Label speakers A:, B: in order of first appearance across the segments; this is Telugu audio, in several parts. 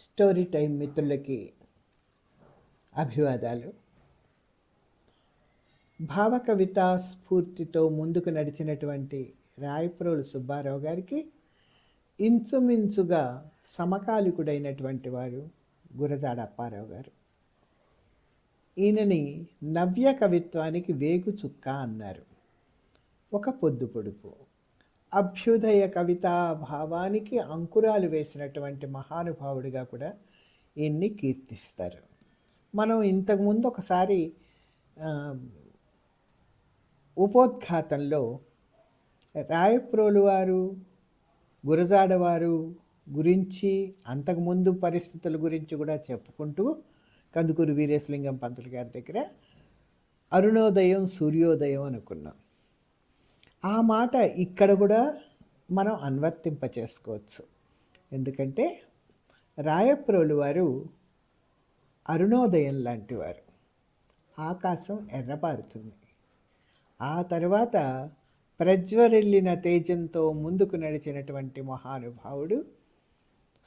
A: స్టోరీ టైం మిత్రులకి అభివాదాలు. భావ కవితా స్ఫూర్తితో ముందుకు నడిచినటువంటి రాయప్రోలు సుబ్బారావు గారికి ఇంచుమించుగా సమకాలికుడైనటువంటి వారు గురజాడ అప్పారావు గారు. ఈయనని నవ్య కవిత్వానికి వేగు చుక్క అన్నారు. ఒక పొద్దు పొడుపు అభ్యుదయ కవితా భావానికి అంకురాలు వేసినటువంటి మహానుభావుడిగా కూడా ఈయన్ని కీర్తిస్తారు. మనం ఇంతకుముందు ఒకసారి ఉపోద్ఘాతంలో రాయప్రోలు వారు గురజాడ వారు గురించి అంతకుముందు పరిస్థితుల గురించి కూడా చెప్పుకుంటూ కందుకూరి వీరేశలింగం పంతులు గారి దగ్గర అరుణోదయం సూర్యోదయం అనుకున్నాం. ఆ మాట ఇక్కడ కూడా మనం అన్వర్తింప చేసుకోవచ్చు. ఎందుకంటే రాయప్రోలు వారు అరుణోదయం లాంటి వారు. ఆకాశం ఎర్రబారుతుంది. ఆ తర్వాత ప్రజ్వరిల్లిన తేజంతో ముందుకు నడిచినటువంటి మహానుభావుడు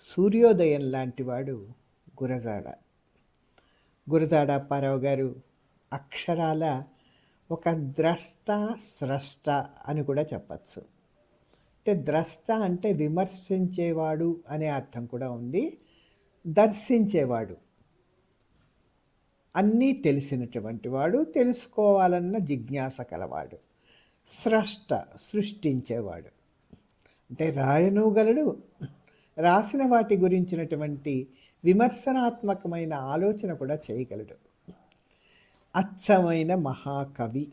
A: సూర్యోదయం లాంటివాడు గురజాడ అప్పారావు గారు అక్షరాల ఒక ద్రష్ట స్రష్ట అని కూడా చెప్పచ్చు. అంటే ద్రష్ట అంటే విమర్శించేవాడు అనే అర్థం కూడా ఉంది. దర్శించేవాడు, అన్నీ తెలిసినటువంటి వాడు, తెలుసుకోవాలన్న జిజ్ఞాస కలవాడు. స్రష్ట సృష్టించేవాడు, అంటే రాయనుగలడు, రాసిన వాటి గురించినటువంటి విమర్శనాత్మకమైన ఆలోచన కూడా చేయగలడు. అచ్చమైన మహాకవి,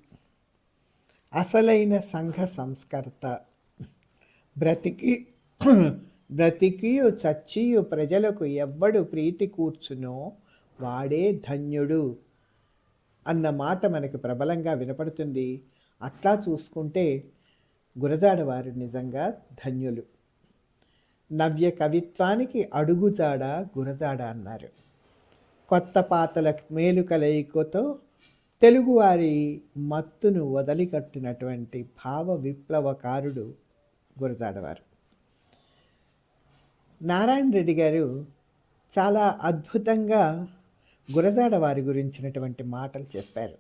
A: అసలైన సంఘ సంస్కర్త, బ్రతికియు చచ్చియు ప్రజలకు ఎవ్వడు ప్రీతి కూర్చునో వాడే ధన్యుడు అన్న మాట మనకి ప్రబలంగా వినపడుతుంది. అట్లా చూసుకుంటే గురజాడ వారు నిజంగా ధన్యులు. నవ్య కవిత్వానికి అడుగుజాడ గురజాడ అన్నారు. కొత్త పాతల మేలు కలయికతో తెలుగువారి మత్తును వదిలికట్టినటువంటి భావ విప్లవకారుడు గురజాడవారు. నారాయణ రెడ్డి గారు చాలా అద్భుతంగా గురజాడ వారి గురించినటువంటి మాటలు చెప్పారు.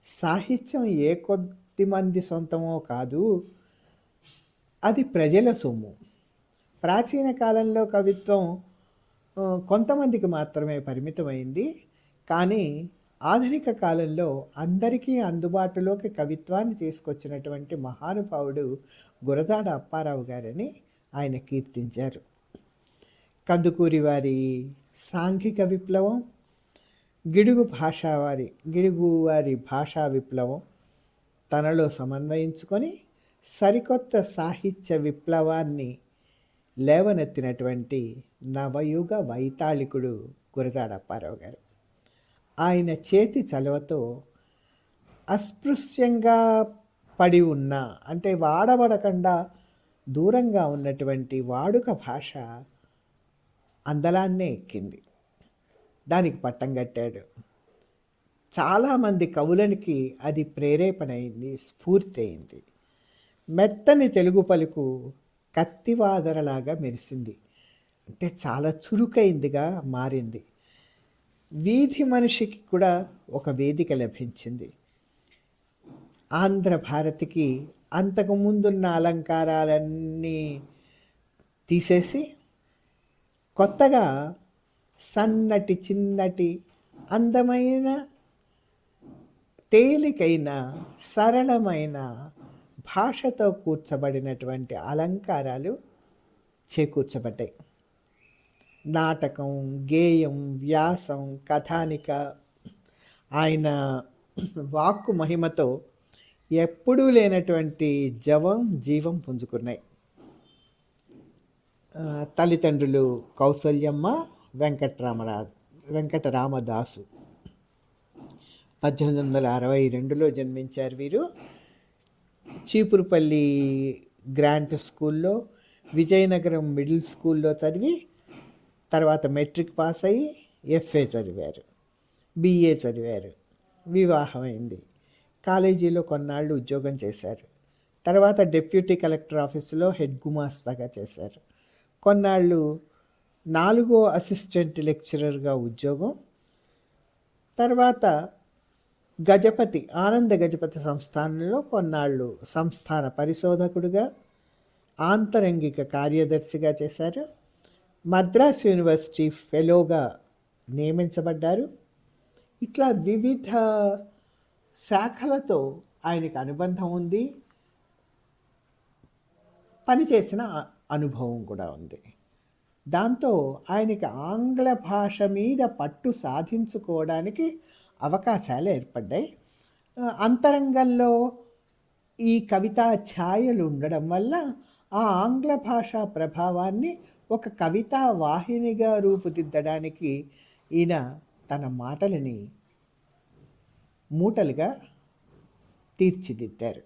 A: సాహిత్యం ఏ కొద్ది మంది సొంతమో కాదు, అది ప్రజల సొమ్ము. ప్రాచీన కాలంలో కవిత్వం కొంతమందికి మాత్రమే పరిమితమైంది. కానీ ఆధునిక కాలంలో అందరికీ అందుబాటులోకి కవిత్వాన్ని తీసుకొచ్చినటువంటి మహానుభావుడు గురజాడ అప్పారావు గారని ఆయన కీర్తించారు. కందుకూరి వారి సాంఘిక విప్లవం, గిడుగు వారి భాషా విప్లవం తనలో సమన్వయించుకొని సరికొత్త సాహిత్య విప్లవాన్ని లేవనెత్తినటువంటి నవయుగ వైతాళికుడు గురజాడ అప్పారావు గారు. ఆయన చేతి చలవతో అస్పృశ్యంగా పడి ఉన్న, అంటే వాడబడకుండా దూరంగా ఉన్నటువంటి వాడుక భాష అందలాన్నే ఎక్కింది. దానికి పట్టం కట్టాడు. చాలామంది కవులనికి అది ప్రేరేపణ అయింది, స్ఫూర్తి అయింది. మెత్తని తెలుగు పలుకు కత్తివాదరలాగా మెరిసింది, అంటే చాలా చురుకైందిగా మారింది. వీధి మనిషికి కూడా ఒక వేదిక లభించింది. ఆంధ్ర భారతికి అంతకుముందున్న అలంకారాలన్నీ తీసేసి కొత్తగా సన్నటి చిన్నటి అందమైన తేలికైన సరళమైన భాషతో కూర్చబడినటువంటి అలంకారాలు చేకూర్చబడ్డాయి. నాటకం, గేయం, వ్యాసం, కథానిక ఆయన వాక్కు మహిమతో ఎప్పుడూ లేనటువంటి జీవం పుంజుకున్నాయి. తల్లిదండ్రులు కౌసల్యమ్మ, వెంకటరామదాసు. 1862లో జన్మించారు వీరు. చీపురుపల్లి గ్రాంట్ స్కూల్లో, విజయనగరం మిడిల్ స్కూల్లో చదివి తర్వాత మెట్రిక్ పాస్ అయ్యి ఎఫ్ఏ చదివారు, బిఏ చదివారు. వివాహమైంది. కాలేజీలో కొన్నాళ్ళు ఉద్యోగం చేశారు. తర్వాత డిప్యూటీ కలెక్టర్ ఆఫీసులో హెడ్ గుమాస్తాగా చేశారు. కొన్నాళ్ళు నాలుగో అసిస్టెంట్ లెక్చరర్గా ఉద్యోగం. తర్వాత ఆనంద గజపతి సంస్థానంలో కొన్నాళ్ళు సంస్థాన పరిశోధకుడిగా, ఆంతరంగిక కార్యదర్శిగా చేశారు. మద్రాస్ యూనివర్సిటీ ఫెలోగా నియమించబడ్డారు. ఇట్లా వివిధ శాఖలతో ఆయనకు అనుబంధం ఉంది, పనిచేసిన అనుభవం కూడా ఉంది. దాంతో ఆయనకి ఆంగ్ల భాష మీద పట్టు సాధించుకోవడానికి అవకాశాలు ఏర్పడ్డాయి. అంతరంగంలో ఈ కవితా ఛాయలు ఉండడం వల్ల ఆ ఆంగ్ల భాషా ప్రభావాన్ని ఒక కవితా వాహినిగా రూపుదిద్దడానికి ఈయన తన మాటలని మూటలుగా తీర్చిదిద్దారు.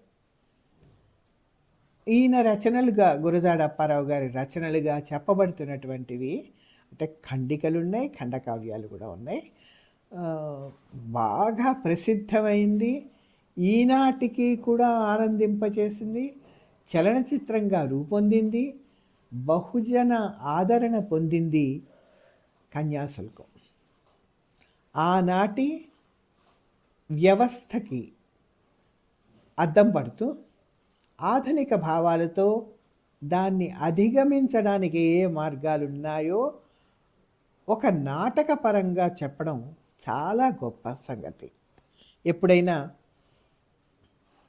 A: ఈయన రచనలుగా, గురజాడ అప్పారావు గారి రచనలుగా చెప్పబడుతున్నటువంటివి అంటే ఖండికలు ఉన్నాయి, ఖండకావ్యాలు కూడా ఉన్నాయి. బాగా ప్రసిద్ధమైంది, ఈనాటికి కూడా ఆనందింపచేసింది, చలనచిత్రంగా రూపొందింది, బహుజన ఆదరణ పొందింది కన్యాశుల్కం. ఆనాటి వ్యవస్థకి అద్దం పడుతూ ఆధునిక భావాలతో దాన్ని అధిగమించడానికి ఏ మార్గాలు ఉన్నాయో ఒక నాటకపరంగా చెప్పడం చాలా గొప్ప సంగతి. ఎప్పుడైనా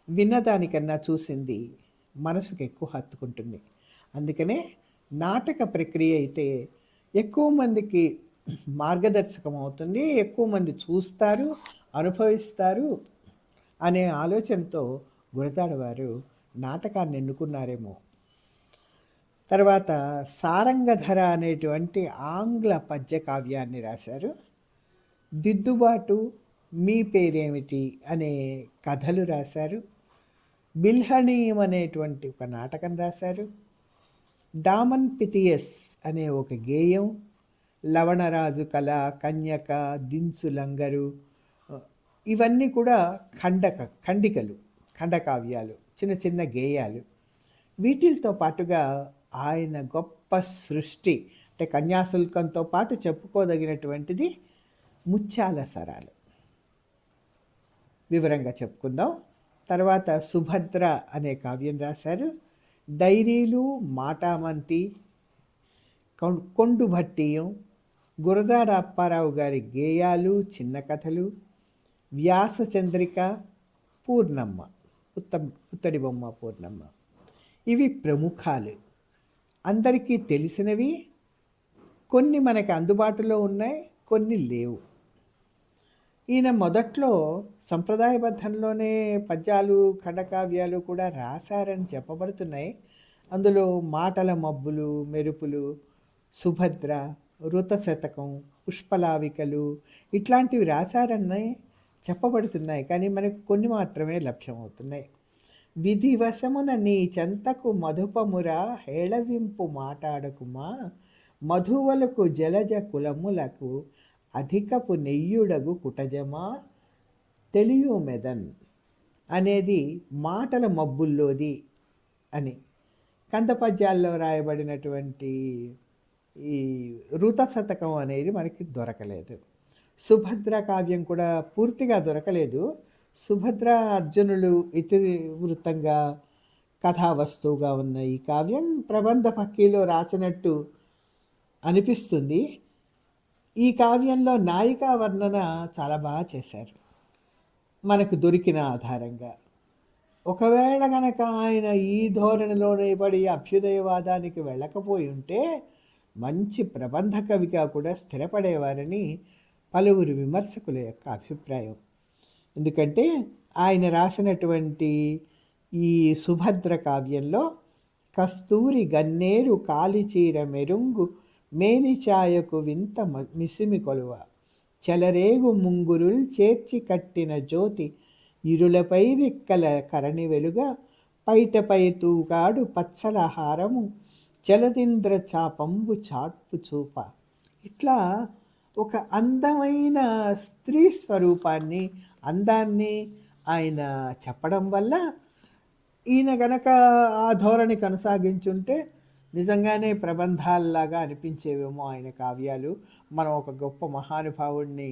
A: విన్నదానికన్నా చూసింది మనసుకు ఎక్కువ హత్తుకుంటుంది. అందుకనే నాటక ప్రక్రియ అయితే ఎక్కువ మందికి మార్గదర్శకం అవుతుంది, ఎక్కువ మంది చూస్తారు, అనుభవిస్తారు అనే ఆలోచనతో గురజాడ వారు నాటకాన్ని ఎన్నుకున్నారేమో. తర్వాత సారంగధర అనేటువంటి ఆంగ్ల పద్య కావ్యాన్ని రాశారు. దిద్దుబాటు, మీ పేరేమిటి అనే కథలు రాశారు. బిల్హణీయం అనేటువంటి ఒక నాటకం రాశారు. డామన్ పితియస్ అనే ఒక గేయం, లవణరాజు కళ, కన్యక, దించు లంగరు, ఇవన్నీ కూడా ఖండికలు, ఖండకావ్యాలు, చిన్న చిన్న గేయాలు. వీటితో పాటుగా ఆయన గొప్ప సృష్టి అంటే కన్యాశుల్కంతో పాటు చెప్పుకోదగినటువంటిది ముత్యాల సరాలు. వివరంగా చెప్పుకుందాం. తర్వాత సుభద్ర అనే కావ్యం రాశారు. డైరీలు, మాటామంతి, కొండుభట్టియం, గురజాడ అప్పారావు గారి గేయాలు, చిన్న కథలు, వ్యాసచంద్రిక, పూర్ణమ్మ, పుత్తడి బొమ్మ పూర్ణమ్మ, ఇవి ప్రముఖాలు, అందరికీ తెలిసినవి. కొన్ని మనకు అందుబాటులో ఉన్నాయి, కొన్ని లేవు. ఈయన మొదట్లో సంప్రదాయబద్ధంలోనే పద్యాలు, ఖండకావ్యాలు కూడా రాశారని చెప్పబడుతున్నాయి. అందులో మాటల మబ్బులు, మెరుపులు, సుభద్ర, ఋతశతకం, పుష్పలావికలు ఇట్లాంటివి రాశారని చెప్పబడుతున్నాయి. కానీ మనకు కొన్ని మాత్రమే లభ్యమవుతున్నాయి. విధివశమున నీ చెంతకు మధుపమురా హేళవింపు మాటాడకుమా, మధువలకు జలజ కులములకు అధికపు నెయ్యుడగు కుటజమా తెలియు మెదన్ అనేది మాటల మబ్బుల్లోది అని కందపద్యాల్లో రాయబడినటువంటి ఈ ఋతశతకం అనేది మనకి దొరకలేదు. సుభద్ర కావ్యం కూడా పూర్తిగా దొరకలేదు. సుభద్ర, అర్జునులు ఇతివృత్తంగా కథావస్తువుగా ఉన్న ఈ కావ్యం ప్రబంధ పక్కీలో రాసినట్టు అనిపిస్తుంది. ఈ కావ్యంలో నాయికా వర్ణన చాలా బాగా చేశారు మనకు దొరికిన ఆధారంగా. ఒకవేళ గనక ఆయన ఈ ధోరణిలోనే పడి అభ్యుదయవాదానికి వెళ్ళకపోయి ఉంటే మంచి ప్రబంధ కవిగా కూడా స్థిరపడేవారని పలువురు విమర్శకుల యొక్క అభిప్రాయం. ఎందుకంటే ఆయన రాసినటువంటి ఈ సుభద్ర కావ్యంలో కస్తూరి గన్నేరు కాలిచీర మెరుంగు మేనిఛాయకు వింత మిసిమి కొలువ, చెలరేగు ముంగురుల్ చేర్చి కట్టిన జ్యోతి, ఇరులపై రిక్కల కరణి వెలుగ, పైటపై తూగాడు పచ్చల హారము, జలదింద్ర చాపంబు చాట్పు చూప. ఇట్లా ఒక అందమైన స్త్రీ స్వరూపాన్ని, అందాన్ని ఆయన చెప్పడం వల్ల ఈయన గనక ఆ ధోరణి కొనసాగించుంటే నిజంగానే ప్రబంధాల్లాగా అనిపించేవేమో ఆయన కావ్యాలు. మనం ఒక గొప్ప మహానుభావుడిని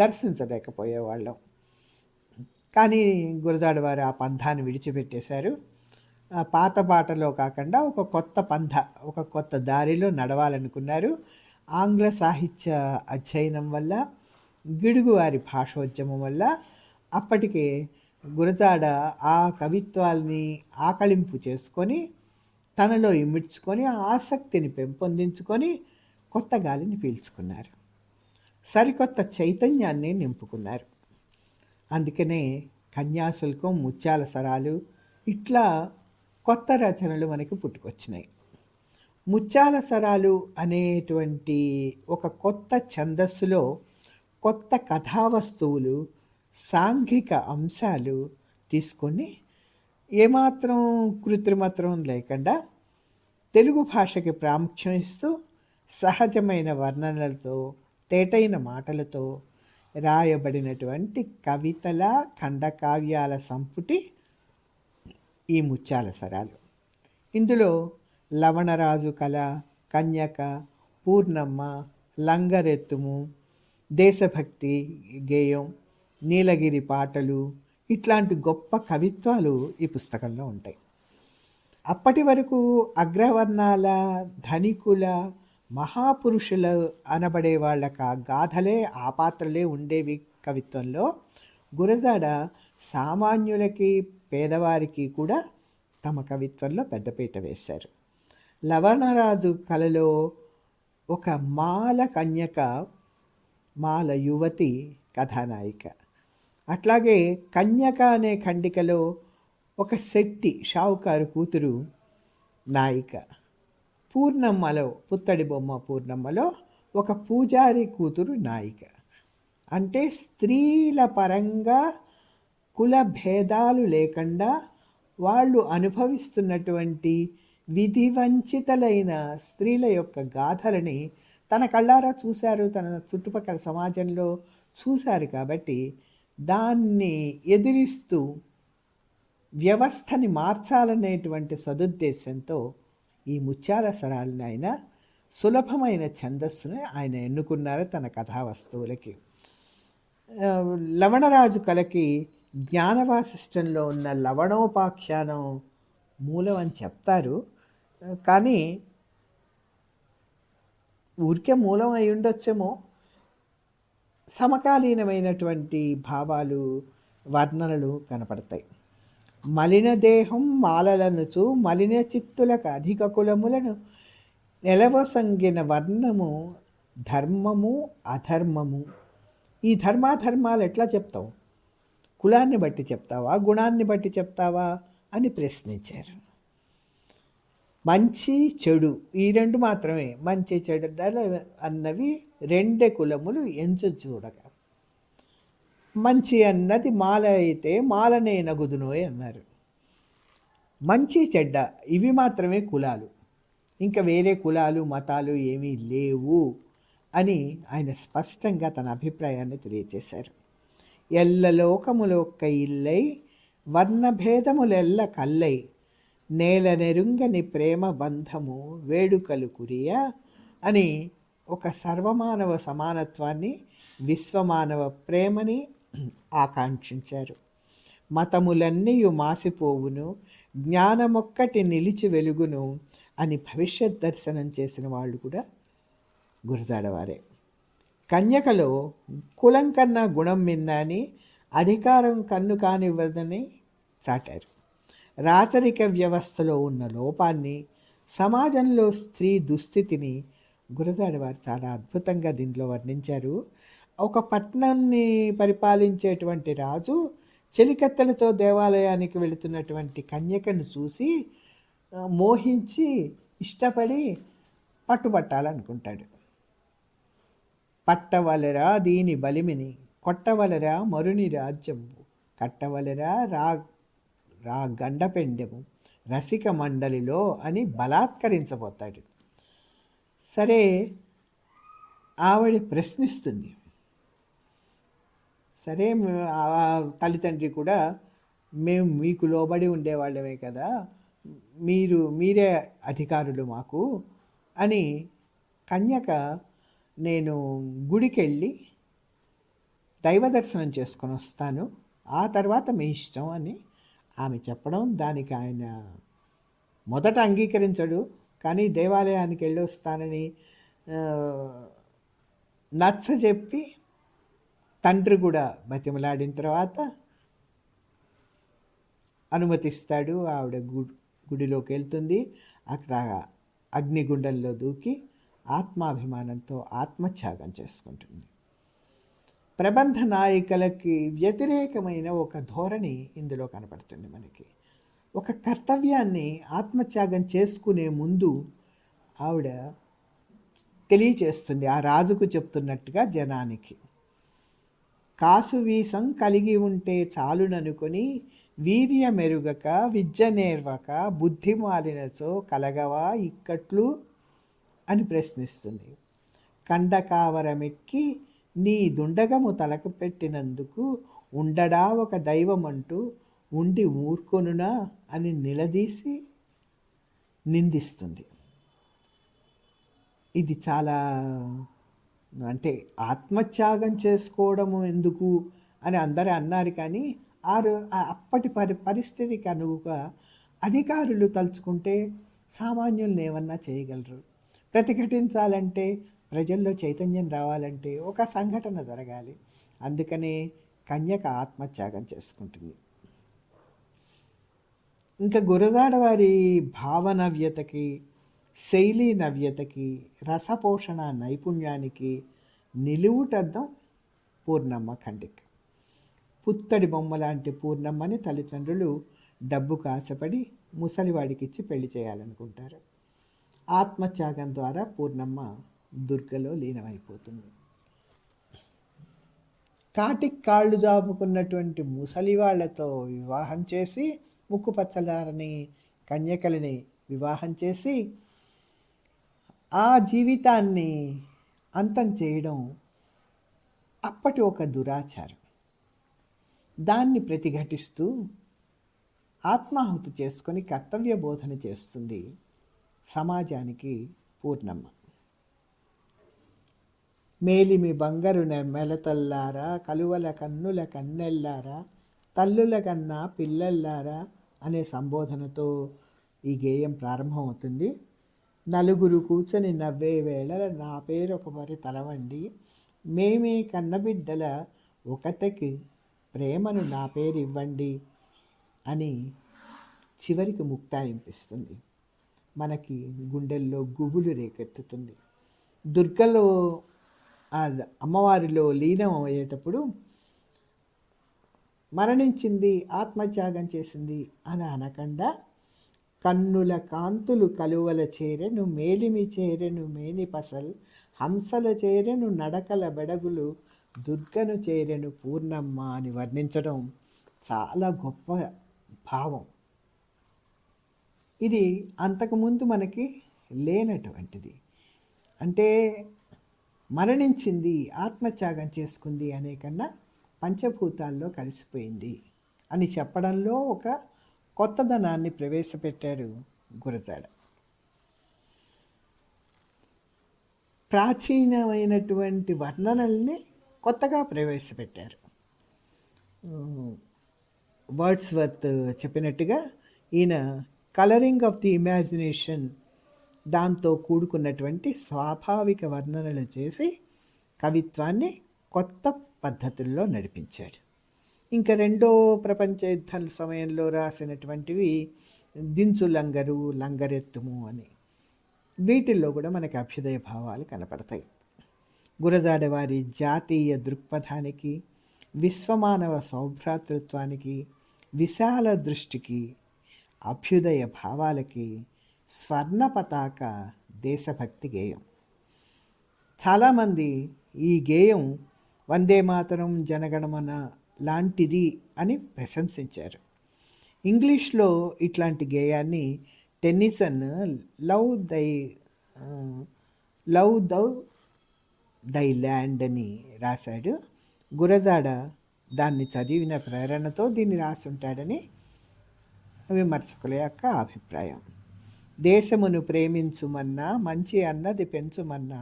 A: దర్శించలేకపోయేవాళ్ళం. కానీ గురజాడ వారు ఆ పంథాన్ని విడిచిపెట్టేశారు. పాత బాటలో కాకుండా ఒక కొత్త పంథ, ఒక కొత్త దారిలో నడవాలనుకున్నారు. ఆంగ్ల సాహిత్య అధ్యయనం వల్ల, గిడుగువారి భాషోద్యమం వల్ల అప్పటికే గురజాడ ఆ కవిత్వాల్ని ఆకళింపు చేసుకొని, తనలో ఇమిడ్చుకొని, ఆసక్తిని పెంపొందించుకొని, కొత్త గాలిని పీల్చుకున్నారు. సరికొత్త చైతన్యాన్ని నింపుకున్నారు. అందుకనే కన్యాశుల్కం, ముత్యాల సరాలు ఇట్లా కొత్త రచనలు మనకి పుట్టుకొచ్చినాయి. ముత్యాల సరాలు అనేటువంటి ఒక కొత్త ఛందస్సులో కొత్త కథావస్తువులు, సాంఘిక అంశాలు తీసుకొని ఏమాత్రం కృత్రిమత్వం లేకుండా తెలుగు భాషకి ప్రాముఖ్యం ఇస్తూ సహజమైన వర్ణనలతో, తేటైన మాటలతో రాయబడినటువంటి కవితల, ఖండకావ్యాల సంపుటి ఈ ముత్యాల సరాలు. ఇందులో లవణరాజు కళ, కన్యక, పూర్ణమ్మ, లంగరెత్తుము, దేశభక్తి గేయం, నీలగిరి పాటలు ఇట్లాంటి గొప్ప కవిత్వాలు ఈ పుస్తకంలో ఉంటాయి. అప్పటి వరకు అగ్రవర్ణాల, ధనికుల, మహాపురుషులు అనబడే వాళ్ళకి ఆ గాథలే, ఆ పాత్రలే ఉండేవి కవిత్వంలో. గురజాడ సామాన్యులకి, పేదవారికి కూడా తమ కవిత్వంలో పెద్దపీట వేశారు. లవణరాజు కళలో ఒక మాల కన్యక, మాల యువతి కథానాయిక. అట్లాగే కన్యక అనే ఖండికలో ఒక శెట్టి, షావుకారు కూతురు నాయిక. పూర్ణమ్మలో, పుత్తడి బొమ్మ పూర్ణమ్మలో ఒక పూజారి కూతురు నాయిక. అంటే స్త్రీల పరంగా కుల భేదాలు లేకుండా వాళ్ళు అనుభవిస్తున్నటువంటి విధివంచితలైన స్త్రీల యొక్క గాథలని తన కళ్ళారా చూశారు, తన చుట్టుపక్కల సమాజంలో చూశారు. కాబట్టి దాన్ని ఎదిరిస్తూ వ్యవస్థని మార్చాలనేటువంటి సదుద్దేశంతో ఈ ముత్యాల సరాలని ఆయన సులభమైన ఛందస్సుని ఆయన ఎన్నుకున్నారు తన కథావస్తువులకి. లవణరాజు కళకి జ్ఞానవాసిష్టంలో ఉన్న లవణోపాఖ్యానం మూలం అని చెప్తారు. కానీ ఊరికే మూలం అయి ఉండొచ్చేమో. సమకాలీనమైనటువంటి భావాలు, వర్ణనలు కనపడతాయి. మలిన దేహం మాలలనుచు మలిన చిత్తులకు అధిక కులములను నెలవసంగిన వర్ణము ధర్మము అధర్మము. ఈ ధర్మాధర్మాలు ఎట్లా చెప్తావు? కులాన్ని బట్టి చెప్తావా, గుణాన్ని బట్టి చెప్తావా అని ప్రశ్నించారు. మంచి చెడు ఈ రెండు మాత్రమే, మంచి చెడు అన్నవి రెండే కులములు ఎంచు చూడగా. మంచి అన్నది మాల అయితే మాలనే నగుదునోయ్ అన్నారు. మంచి చెడ్డ ఇవి మాత్రమే కులాలు, ఇంకా వేరే కులాలు మతాలు ఏమీ లేవు అని ఆయన స్పష్టంగా తన అభిప్రాయాన్ని తెలియజేశారు. ఎల్ల లోకములొక్క ఇల్లై వర్ణభేదములెల్ల కల్లై నేల నెరుంగని ప్రేమ బంధము వేడుకలు కురియా అని ఒక సర్వమానవ సమానత్వాన్ని, విశ్వమానవ ప్రేమని ఆకాంక్షించారు. మతములన్నీయు మాసిపోవును, జ్ఞానమొక్కటి నిలిచి వెలుగును అని భవిష్యత్ దర్శనం చేసిన వాళ్ళు కూడా గురజాడవారే. కన్యకలో కులం కన్నా గుణం మిన్న అని, అధికారం కన్ను కానివ్వదని చాటారు. రాచరిక వ్యవస్థలో ఉన్న లోపాన్ని, సమాజంలో స్త్రీ దుస్థితిని గురజాడవారు చాలా అద్భుతంగా దీంట్లో వర్ణించారు. ఒక పట్టణాన్ని పరిపాలించేటువంటి రాజు చెలికత్తెలతో దేవాలయానికి వెళుతున్నటువంటి కన్యకను చూసి మోహించి ఇష్టపడి పట్టుబట్టాలనుకుంటాడు. పట్టవలరా దీని బలిమిని, కొట్టవలరా మరుని రాజ్యము, కట్టవలరా రా గండపెండెము రసిక మండలిలో అని బలాత్కరించబోతాడు. సరే, ఆవిడ ప్రశ్నిస్తుంది. సరే, తల్లిదండ్రి కూడా మేము మీకు లోబడి ఉండేవాళ్ళమే కదా, మీరే అధికారులు మాకు అని కన్యక నేను గుడికెళ్ళి దైవ దర్శనం చేసుకొని వస్తాను, ఆ తర్వాత మీ ఇష్టం అని ఆమె చెప్పడం, దానికి ఆయన మొదట అంగీకరించడు. కానీ దేవాలయానికి వెళ్ళొస్తానని నచ్చజెప్పి తండ్రి కూడా బతిమలాడిన తర్వాత అనుమతిస్తాడు. ఆవిడ గుడిలోకి వెళ్తుంది. అక్కడ అగ్నిగుండంలో దూకి ఆత్మాభిమానంతో ఆత్మత్యాగం చేసుకుంటుంది. ప్రబంధ నాయికలకి వ్యతిరేకమైన ఒక ధోరణి ఇందులో కనపడుతుంది మనకి. ఒక కర్తవ్యాన్ని ఆత్మత్యాగం చేసుకునే ముందు ఆవిడ తెలియచేస్తుంది, ఆ రాజుకు చెప్తున్నట్టుగా జనానికి. కాసు వీసం కలిగి ఉంటే చాలుననుకొని వీర్య మెరుగక విద్య నేర్వక బుద్ధి మాలినచో కలగవా ఇక్కట్లు అని ప్రశ్నిస్తుంది. కండకావరమెక్కి నీ దుండగము తలకు పెట్టినందుకు ఉండడా ఒక దైవమంటూ ఉండి ఊరుకొనునా అని నిలదీసి నిందిస్తుంది. ఇది చాలా, అంటే ఆత్మత్యాగం చేసుకోవడము ఎందుకు అని అందరూ అన్నారు. కానీ అప్పటి పరిస్థితికి అనువుగా అధికారులు తలుచుకుంటే సామాన్యులను ఏమన్నా చేయగలరు. ప్రతిఘటించాలంటే, ప్రజల్లో చైతన్యం రావాలంటే ఒక సంఘటన జరగాలి. అందుకనే కన్యక ఆత్మత్యాగం చేసుకుంటుంది. ఇంకా గురజాడ వారి భావనవ్యతకి, శైలీ నవ్యతకి, రసపోషణ నైపుణ్యానికి నిలువుటద్దం పూర్ణమ్మ ఖండిక. పుత్తడి బొమ్మ లాంటి పూర్ణమ్మని తల్లిదండ్రులు డబ్బుకు ఆశపడి ముసలివాడికిచ్చి పెళ్లి చేయాలనుకుంటారు. ఆత్మత్యాగం ద్వారా పూర్ణమ్మ దుర్గలో లీనమైపోతుంది. కాటికి కాళ్ళు జాపుకున్నటువంటి ముసలి వాళ్లతో వివాహం చేసి, ముక్కుపచ్చలారని కన్యకలని వివాహం చేసి ఆ జీవితాన్ని అంతం చేయడం అప్పటి ఒక దురాచారం. దాన్ని ప్రతిఘటిస్తూ ఆత్మాహుతి చేసుకొని కర్తవ్య బోధన చేస్తుంది సమాజానికి పూర్ణమ్మ. మేలిమి బంగారు మెలతల్లారా, కలువల కన్నుల కన్నెల్లారా, తల్లుల కన్నా పిల్లల్లారా అనే సంబోధనతో ఈ గేయం ప్రారంభమవుతుంది. నలుగురు కూర్చొని నవ్వే వేళ నా పేరు ఒకరి తలవండి, మేమే కన్నబిడ్డల ఒకతకి ప్రేమను నా పేరు ఇవ్వండి అని చివరికి ముక్తాయింపిస్తుంది. మనకి గుండెల్లో గుబులు రేకెత్తుతుంది. దుర్గలో అమ్మవారిలో లీనం అయ్యేటప్పుడు మరణించింది, ఆత్మత్యాగం చేసింది అని అనకుండా, కన్నుల కాంతులు కలువల చేరెను, మేలిమి చేరెను మేని పసల్, హంసల చేరెను నడకల బెడగులు, దుర్గను చేరెను పూర్ణమ్మ అని వర్ణించడం చాలా గొప్ప భావం. ఇది అంతకుముందు మనకి లేనటువంటిది. అంటే మరణించింది, ఆత్మత్యాగం చేసుకుంది అనే కన్నా పంచభూతాల్లో కలిసిపోయింది అని చెప్పడంలో ఒక కొత్తదనాన్ని ప్రవేశపెట్టాడు గురజాడ. ప్రాచీనమైనటువంటి వర్ణనల్ని కొత్తగా ప్రవేశపెట్టారు. వర్డ్స్వర్త్ చెప్పినట్టుగా ఈయన కలరింగ్ ఆఫ్ ది ఇమాజినేషన్ దాంతో కూడుకున్నటువంటి స్వాభావిక వర్ణనలు చేసి కవిత్వాన్ని కొత్త పద్ధతుల్లో నడిపించాడు. ఇంకా రెండో ప్రపంచ యుద్ధం సమయంలో రాసినటువంటివి దించు లంగరు, లంగరెత్తుము అని, వీటిల్లో కూడా మనకి అభ్యుదయ భావాలు కనపడతాయి. గురజాడ వారి జాతీయ దృక్పథానికి, విశ్వమానవ సౌభ్రాతృత్వానికి, విశాల దృష్టికి, అభ్యుదయ భావాలకి స్వర్ణ పతాక దేశభక్తి గేయం. చాలామంది ఈ గేయం వందే మాతరం, జనగణమన లాంటిది అని ప్రశంసించారు. ఇంగ్లీష్లో ఇట్లాంటి గేయాన్ని టెన్నిసన్ లవ్ దౌ దై ల్యాండ్ అని రాశాడు. గురజాడ దాన్ని చదివిన ప్రేరణతో దీన్ని రాసుంటాడని విమర్శకుల యొక్క అభిప్రాయం. దేశమును ప్రేమించుమన్నా మంచి అన్నది పెంచుమన్నా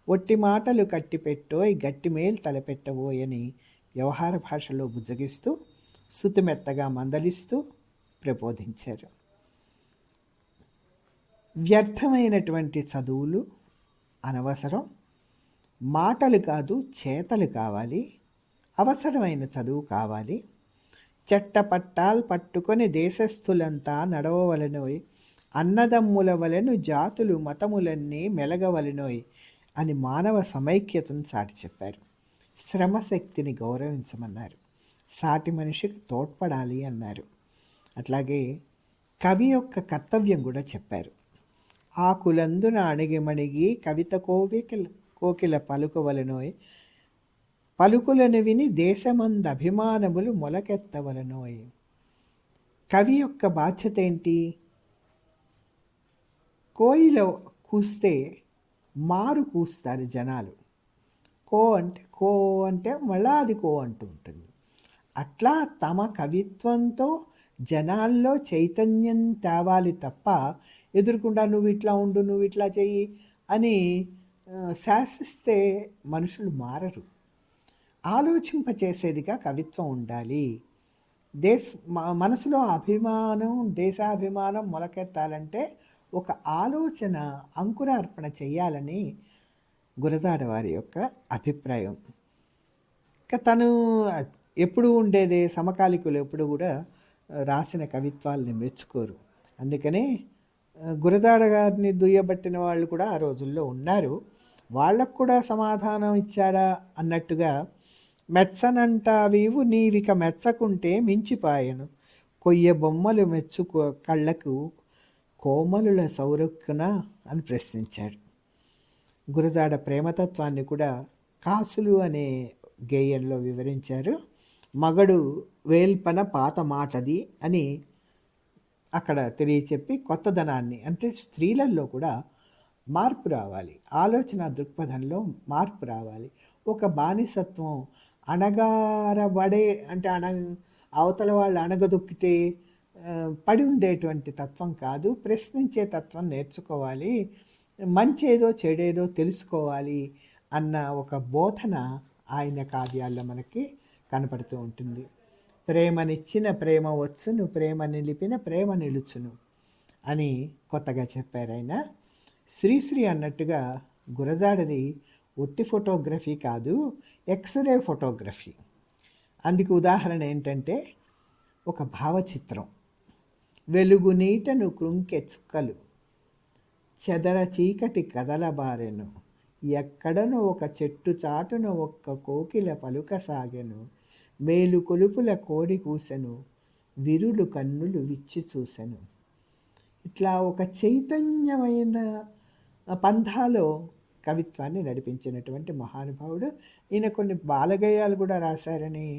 A: ఒట్టి మాటలు కట్టిపెట్టోయ్ గట్టి మేలు తలపెట్టబోయని వ్యవహార భాషలో బుజ్జగిస్తూ సుతిమెత్తగా మందలిస్తూ ప్రబోధించారు. వ్యర్థమైనటువంటి చదువులు అనవసరం, మాటలు కాదు చేతలు కావాలి, అవసరమైన చదువు కావాలి. చెట్టపట్టాలు పట్టుకొని దేశస్థులంతా నడవవలెనోయ్, అన్నదమ్ముల వలెను జాతులు మతములన్నీ మెలగవలెనోయ్ అని మానవ సమైక్యతను చాటి చెప్పారు. శ్రమశక్తిని గౌరవించమన్నారు. సాటి మనిషికి తోడ్పడాలి అన్నారు. అట్లాగే కవి యొక్క కర్తవ్యం కూడా చెప్పారు. ఆకులందున అణిగిమణిగి కవిత కోకిల పలుకవలెనోయ్, పలుకులను విని దేశమంద అభిమానములు మొలకెత్తవలెనోయ్. కవి యొక్క బాధ్యత ఏంటి? కోయిల కూస్తే మారు కూస్తారు జనాలు. కో అంటే మళ్ళా అది కో అంటూ ఉంటుంది. అట్లా తమ కవిత్వంతో జనాల్లో చైతన్యం తేవాలి తప్ప ఎదురుకుండా నువ్వు ఇట్లా ఉండు, నువ్వు ఇట్లా చెయ్యి అని శాసిస్తే మనుషులు మారరు. ఆలోచింపచేసేదిగా కవిత్వం ఉండాలి. మనసులో అభిమానం, దేశాభిమానం మొలకెత్తాలంటే ఒక ఆలోచన అంకురార్పణ చెయ్యాలని గురజాడ వారి యొక్క అభిప్రాయం. తను ఎప్పుడు ఉండేదే, సమకాలికులు ఎప్పుడు కూడా రాసిన కవిత్వాలని మెచ్చుకోరు. అందుకనే గురజాడ గారిని దుయ్యబట్టిన వాళ్ళు కూడా ఆ రోజుల్లో ఉన్నారు. వాళ్ళకు కూడా సమాధానం ఇచ్చాడా అన్నట్టుగా, మెచ్చనంటావీవు నీవిక మెచ్చకుంటే మించిపాయను, కొయ్య బొమ్మలు మెచ్చుకో కళ్ళకు కోమలుల సౌరక్కున అని ప్రశ్నించాడు. గురజాడ ప్రేమతత్వాన్ని కూడా కాసులు అనే గేయంలో వివరించారు. మగడు వేల్పన పాత మాటది అని అక్కడ తెలియచెప్పి కొత్తదనాన్ని, అంటే స్త్రీలలో కూడా మార్పు రావాలి, ఆలోచన దృక్పథంలో మార్పు రావాలి. ఒక బానిసత్వం అణగారబడే, అంటే అవతల వాళ్ళు అణగదొక్కితే పడి ఉండేటువంటి తత్వం కాదు, ప్రశ్నించే తత్వం నేర్చుకోవాలి, మంచేదో చెడేదో తెలుసుకోవాలి అన్న ఒక బోధన ఆయన కావ్యాల్లో మనకి కనపడుతూ ఉంటుంది. ప్రేమనిచ్చిన ప్రేమ వచ్చును, ప్రేమ నిలిపిన ప్రేమ నిలుచును అని కొత్తగా చెప్పారు ఆయన. శ్రీశ్రీ అన్నట్టుగా గురజాడది ఒట్టి ఫోటోగ్రఫీ కాదు, ఎక్స్రే ఫోటోగ్రఫీ. అందుకు ఉదాహరణ ఏంటంటే ఒక భావచిత్రం. వెలుగు నీటను కృంకె చుక్కలు, చెదర చీకటి కదలబారెను, ఎక్కడను ఒక చెట్టు చాటున ఒక్క కోకిల పలుకసాగెను, మేలు కొలుపుల కోడి కూసెను, విరులు కన్నులు విచ్చి చూసెను. ఇట్లా ఒక చైతన్యమైన పంథాలో కవిత్వాన్ని నడిపించినటువంటి మహానుభావుడు. ఈయన కొన్ని బాలగేయాలు కూడా రాశారని,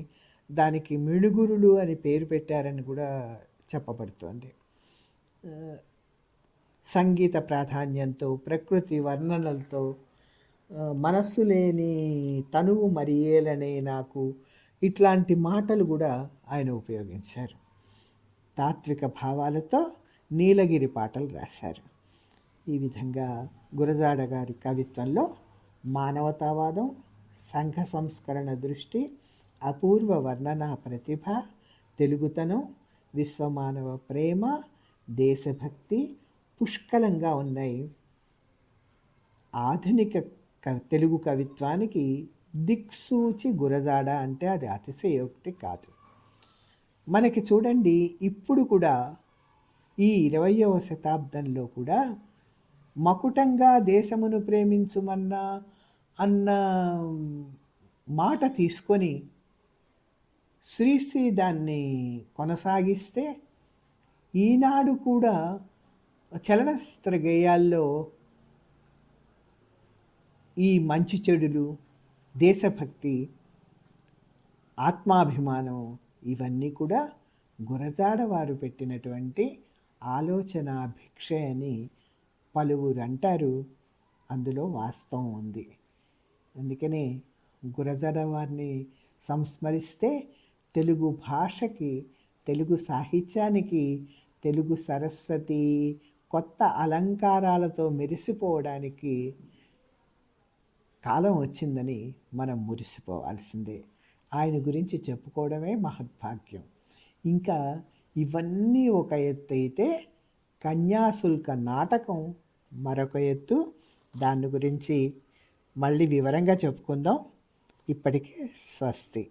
A: దానికి మిడుగురులు అని పేరు పెట్టారని కూడా చెప్పబడుతోంది. సంగీత ప్రాధాన్యంతో, ప్రకృతి వర్ణనలతో, మనస్సు లేని తనువు మరియేలనే నాకు, ఇట్లాంటి మాటలు కూడా ఆయన ఉపయోగించారు. తాత్విక భావాలతో నీలగిరి పాటలు రాశారు. ఈ విధంగా గురజాడ గారి కవిత్వంలో మానవతావాదం, సంఘ సంస్కరణ దృష్టి, అపూర్వ వర్ణనా ప్రతిభ, తెలుగుతనం, విశ్వమానవ ప్రేమ, దేశభక్తి పుష్కలంగా ఉన్నాయి. ఆధునిక తెలుగు కవిత్వానికి దిక్సూచి గురజాడ అంటే అది అతిశయోక్తి కాదు. మనకి చూడండి, ఇప్పుడు కూడా ఈ 20వ శతాబ్దంలో కూడా మకుటంగా దేశమును ప్రేమించుమన్నా అన్న మాట తీసుకొని శ్రీశ్రీ దాన్ని కొనసాగిస్తే, ఈనాడు కూడా చలనచిత్ర గేయాల్లో ఈ మంచి చెడులు, దేశభక్తి, ఆత్మాభిమానం ఇవన్నీ కూడా గురజాడ వారు పెట్టినటువంటి ఆలోచన భిక్ష అని పలువురు అంటారు. అందులో వాస్తవం ఉంది. అందుకనే గురజాడ వారిని సంస్మరిస్తే తెలుగు భాషకి తెలుగు సాహిత్యానికి, తెలుగు సరస్వతి కొత్త అలంకారాలతో మెరిసిపోవడానికి కాలం వచ్చిందని మనం మురిసిపోవాల్సిందే. ఆయన గురించి చెప్పుకోవడమే మహద్భాగ్యం. ఇంకా ఇవన్నీ ఒక ఎత్తైతే కన్యాశుల్క నాటకం మరొక ఎత్తు. దాని గురించి మళ్ళీ వివరంగా చెప్పుకుందాం. ఇప్పటికే స్వస్తి.